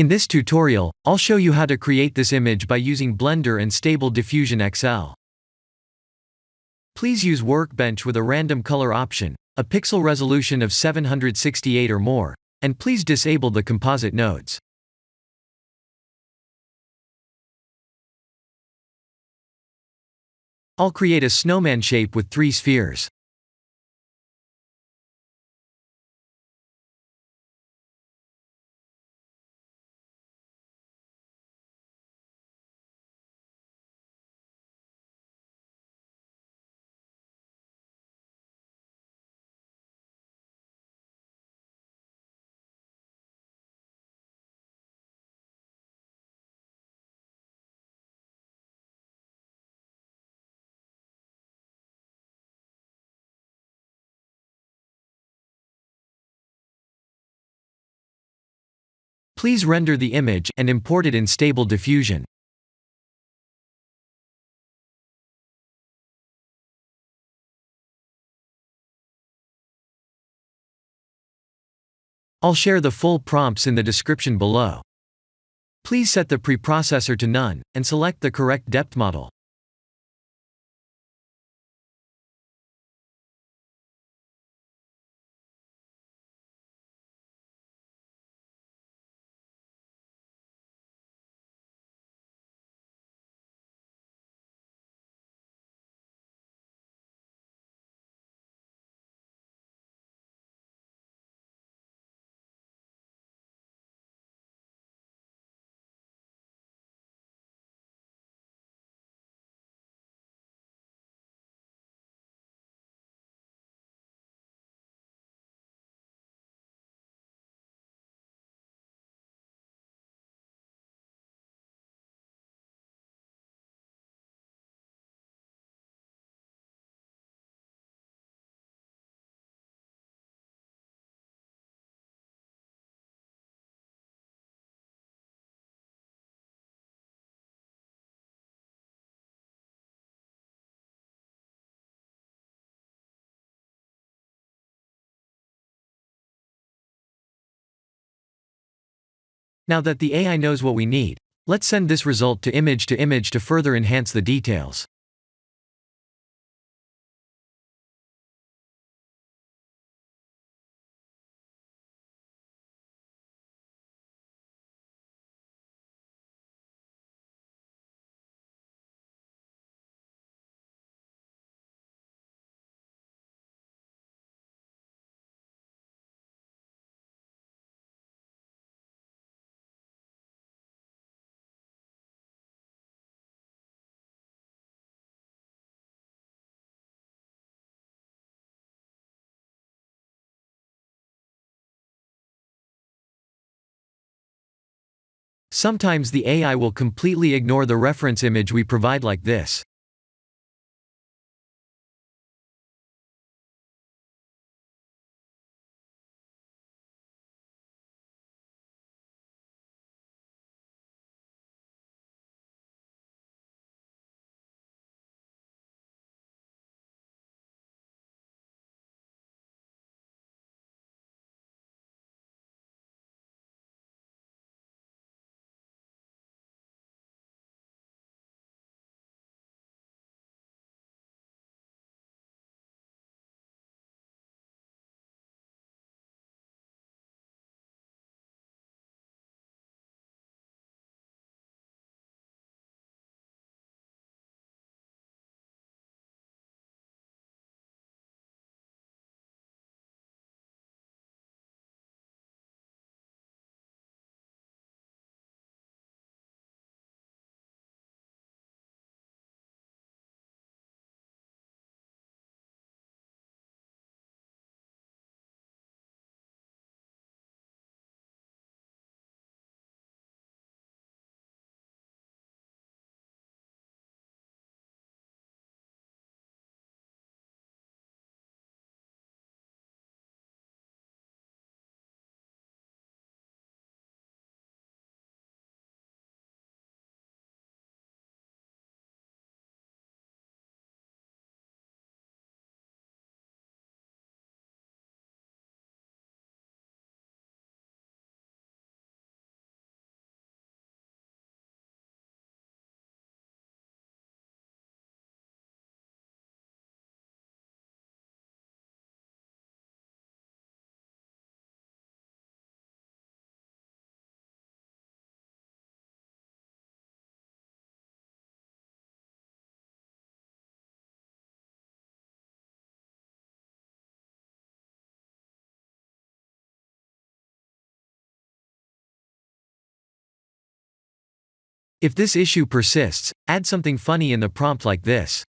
In this tutorial, I'll show you how to create this image by using Blender and Stable Diffusion XL. Please use Workbench with a random color option, a pixel resolution of 768 or more, and please disable the composite nodes. I'll create a snowman shape with 3 spheres. Please render the image and import it in Stable Diffusion. I'll share the full prompts in the description below. Please set the preprocessor to none, and select the correct depth model. Now that the AI knows what we need, let's send this result to image to further enhance the details. Sometimes the AI will completely ignore the reference image we provide like this. If this issue persists, add something funny in the prompt like this.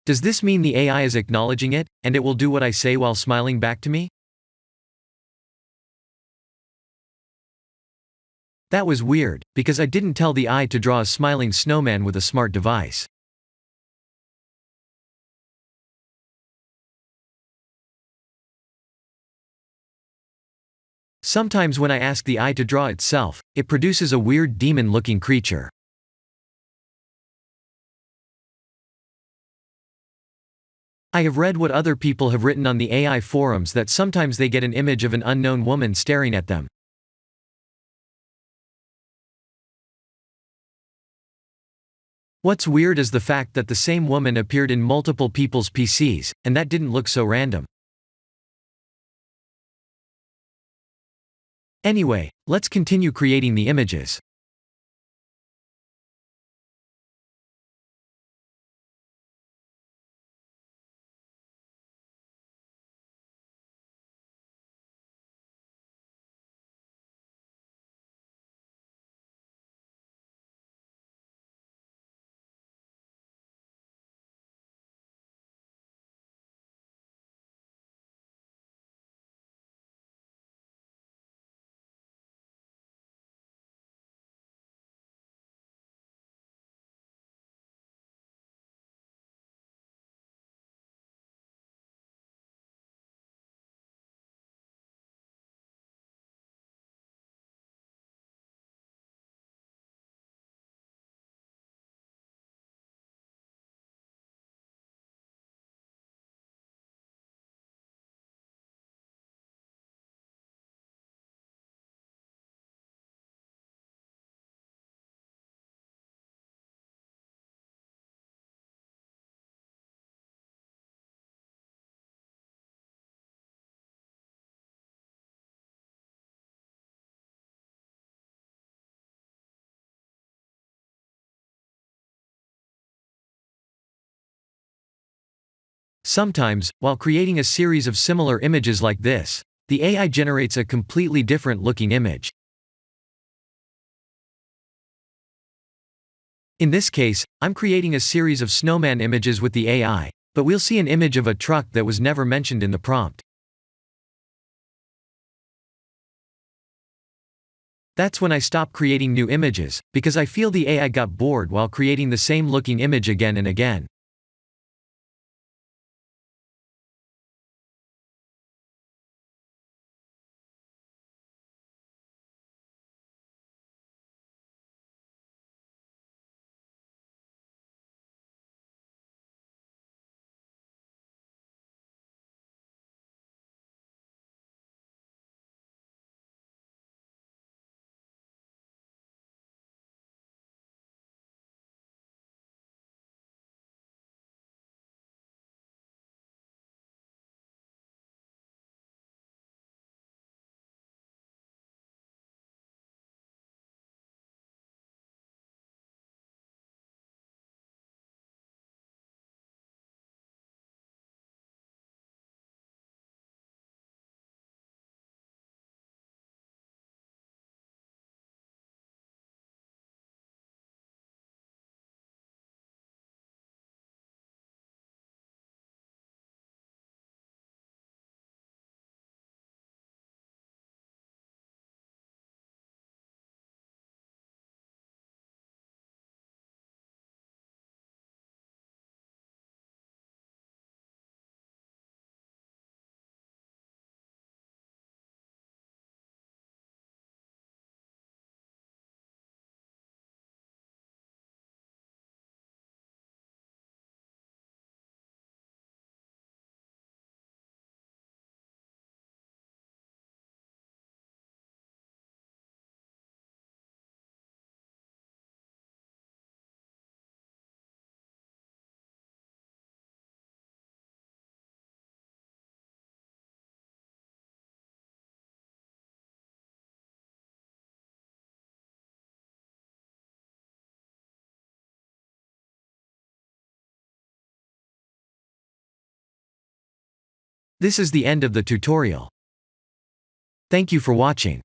Does this mean the AI is acknowledging it, and it will do what I say while smiling back to me? That was weird, because I didn't tell the AI to draw a smiling snowman with a smart device. Sometimes when I ask the AI to draw itself, it produces a weird demon-looking creature. I have read what other people have written on the AI forums that sometimes they get an image of an unknown woman staring at them. What's weird is the fact that the same woman appeared in multiple people's PCs, and that didn't look so random. Anyway, let's continue creating the images. Sometimes, while creating a series of similar images like this, the AI generates a completely different looking image. In this case, I'm creating a series of snowman images with the AI, but we'll see an image of a truck that was never mentioned in the prompt. That's when I stop creating new images, because I feel the AI got bored while creating the same looking image again and again. This is the end of the tutorial. Thank you for watching.